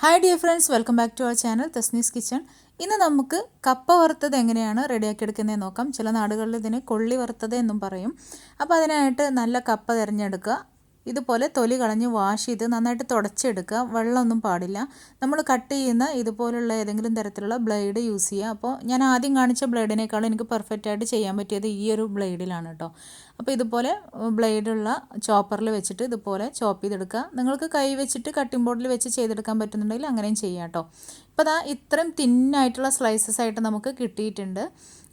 Hi dear friends, welcome back to our channel Tasni's Kitchen. ഇന്ന് നമുക്ക് കപ്പ വറുത്തത് എങ്ങനെയാണ് റെഡിയാക്കി എടുക്കുന്നതെന്ന് നോക്കാം. ചില നാടുകളിൽ ഇതിനെ കൊള്ളി വറുത്തത് എന്നും പറയും. അപ്പോൾ അതിനായിട്ട് നല്ല കപ്പ തിരഞ്ഞെടുക്കുക. ഇതുപോലെ തൊലി കളഞ്ഞ് വാഷ് ചെയ്ത് നന്നായിട്ട് തുടച്ചെടുക്കുക. വെള്ളമൊന്നും പാടില്ല. നമ്മൾ കട്ട് ചെയ്യുന്ന ഇതുപോലുള്ള ഏതെങ്കിലും തരത്തിലുള്ള ബ്ലേഡ് യൂസ് ചെയ്യുക. അപ്പോൾ ഞാൻ ആദ്യം കാണിച്ച ബ്ലേഡിനേക്കാളും എനിക്ക് പെർഫെക്റ്റ് ആയിട്ട് ചെയ്യാൻ പറ്റിയത് ഈ ഒരു ബ്ലേഡിലാണ് കേട്ടോ. അപ്പോൾ ഇതുപോലെ ബ്ലേഡുള്ള ചോപ്പറിൽ വെച്ചിട്ട് ഇതുപോലെ ചോപ്പ് ചെയ്തെടുക്കുക. നിങ്ങൾക്ക് കൈ വെച്ചിട്ട് കട്ടിംഗ് ബോർഡിൽ വെച്ച് ചെയ്തെടുക്കാൻ പറ്റുന്നുണ്ടെങ്കിൽ അങ്ങനെയും ചെയ്യാം കേട്ടോ. ഇപ്പോൾ ദാ ഇത്രയും തിന്നായിട്ടുള്ള സ്ലൈസസ് ആയിട്ട് നമുക്ക് കിട്ടിയിട്ടുണ്ട്.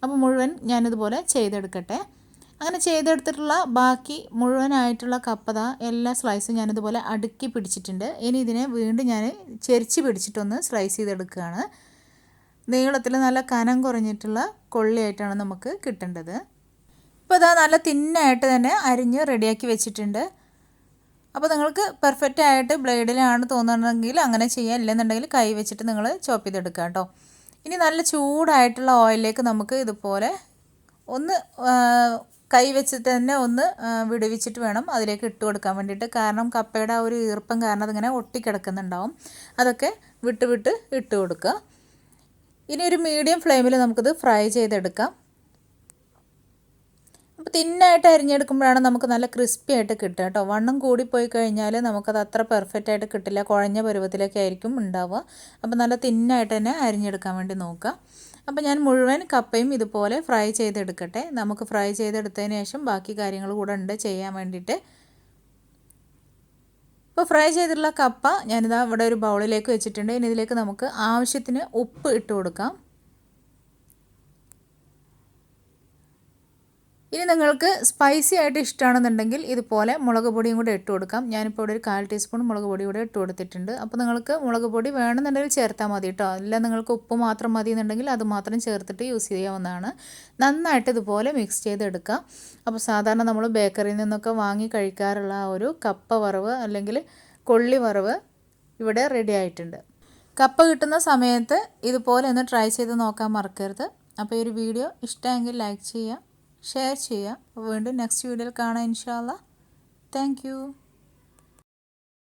അപ്പോൾ മുഴുവൻ ഞാനിതുപോലെ ചെയ്തെടുക്കട്ടെ. അങ്ങനെ ചെയ്തെടുത്തിട്ടുള്ള ബാക്കി മുഴുവനായിട്ടുള്ള കപ്പ എല്ലാ സ്ലൈസും ഞാനിതുപോലെ അടുക്കി പിടിച്ചിട്ടുണ്ട്. ഇനി ഇതിനെ വീണ്ടും ഞാൻ ചെരിച്ച് പിടിച്ചിട്ടൊന്ന് സ്ലൈസ് ചെയ്തെടുക്കുകയാണ്. നീളത്തിൽ നല്ല കനം കുറഞ്ഞിട്ടുള്ള കൊള്ളിയായിട്ടാണ് നമുക്ക് കിട്ടേണ്ടത്. ഇപ്പോൾ ഇതാ നല്ല തിന്നായിട്ട് തന്നെ അരിഞ്ഞ് റെഡിയാക്കി വെച്ചിട്ടുണ്ട്. അപ്പോൾ നിങ്ങൾക്ക് പെർഫെക്റ്റ് ആയിട്ട് ബ്ലേഡിലാണ് തോന്നുന്നുണ്ടെങ്കിൽ അങ്ങനെ ചെയ്യാം, ഇല്ലെന്നുണ്ടെങ്കിൽ കൈ വെച്ചിട്ട് നിങ്ങൾ ചോപ്പ് ചെയ്തെടുക്കുക കേട്ടോ. ഇനി നല്ല ചൂടായിട്ടുള്ള ഓയിലിലേക്ക് നമുക്ക് ഇതുപോലെ ഒന്ന് കൈ വെച്ചിട്ട് തന്നെ ഒന്ന് വിടുവിച്ചിട്ട് വേണം അതിലേക്ക് ഇട്ട് കൊടുക്കാൻ വേണ്ടിയിട്ട്. കാരണം കപ്പയുടെ ആ ഒരു ഈർപ്പം കാരണം അതിങ്ങനെ ഒട്ടിക്കിടക്കുന്നുണ്ടാവും. അതൊക്കെ വിട്ട് വിട്ട് ഇട്ട് കൊടുക്കുക. ഇനി ഒരു മീഡിയം ഫ്ലെയിമിൽ നമുക്കിത് ഫ്രൈ ചെയ്തെടുക്കാം. അപ്പോൾ തിന്നായിട്ട് അരിഞ്ഞെടുക്കുമ്പോഴാണ് നമുക്ക് നല്ല ക്രിസ്പി ആയിട്ട് കിട്ടുക കേട്ടോ. വണ്ണം കൂടിപ്പോയി കഴിഞ്ഞാൽ നമുക്കത് അത്ര പെർഫെക്റ്റ് ആയിട്ട് കിട്ടില്ല, കുഴഞ്ഞ പരുവത്തിലൊക്കെ ആയിരിക്കും ഉണ്ടാവുക. അപ്പോൾ നല്ല തിന്നായിട്ട് തന്നെ അരിഞ്ഞെടുക്കാൻ വേണ്ടി നോക്കുക. അപ്പോൾ ഞാൻ മുഴുവൻ കപ്പയും ഇതുപോലെ ഫ്രൈ ചെയ്തെടുക്കട്ടെ. നമുക്ക് ഫ്രൈ ചെയ്തെടുത്തതിന് ശേഷം ബാക്കി കാര്യങ്ങൾ കൂടെ ഉണ്ട് ചെയ്യാൻ വേണ്ടിയിട്ട്. ഇപ്പോൾ ഫ്രൈ ചെയ്തിട്ടുള്ള കപ്പ ഞാനിതാ ഇവിടെ ഒരു ബൗളിലേക്ക് വെച്ചിട്ടുണ്ട്. ഇനി ഇതിലേക്ക് നമുക്ക് ആവശ്യത്തിന് ഉപ്പ് ഇട്ട് കൊടുക്കാം. ഇനി നിങ്ങൾക്ക് സ്പൈസി ആയിട്ട് ഇഷ്ടമാണെന്നുണ്ടെങ്കിൽ ഇതുപോലെ മുളക് പൊടിയും കൂടെ ഇട്ട് കൊടുക്കാം. ഞാനിപ്പോൾ ഇവിടെ ഒരു 1/4 ടീസ്പൂൺ മുളക് പൊടി കൂടെ ഇട്ട് കൊടുത്തിട്ടുണ്ട്. അപ്പോൾ നിങ്ങൾക്ക് മുളക് പൊടി വേണമെന്നുണ്ടെങ്കിൽ ചേർത്താൽ മതി കേട്ടോ. അല്ല നിങ്ങൾക്ക് ഉപ്പ് മാത്രം മതി എന്നുണ്ടെങ്കിൽ അത് മാത്രം ചേർത്തിട്ട് യൂസ് ചെയ്യാവുന്നതാണ്. നന്നായിട്ട് ഇതുപോലെ മിക്സ് ചെയ്തെടുക്കുക. അപ്പോൾ സാധാരണ നമ്മൾ ബേക്കറിയിൽ നിന്നൊക്കെ വാങ്ങി കഴിക്കാറുള്ള ആ ഒരു കപ്പ വറവ് അല്ലെങ്കിൽ കൊള്ളി വറവ് ഇവിടെ റെഡി ആയിട്ടുണ്ട്. കപ്പ കിട്ടുന്ന സമയത്ത് ഇതുപോലെ ഒന്ന് ട്രൈ ചെയ്ത് നോക്കാൻ മറക്കരുത്. അപ്പോൾ ഈ ഒരു വീഡിയോ ഇഷ്ടമെങ്കിൽ ലൈക്ക് ചെയ്യുക, ഷെയർ ചെയ്യുക. വീണ്ടും നെക്സ്റ്റ് വീഡിയോയിൽ കാണാം ഇൻഷാ അല്ലാഹ്. Thank you.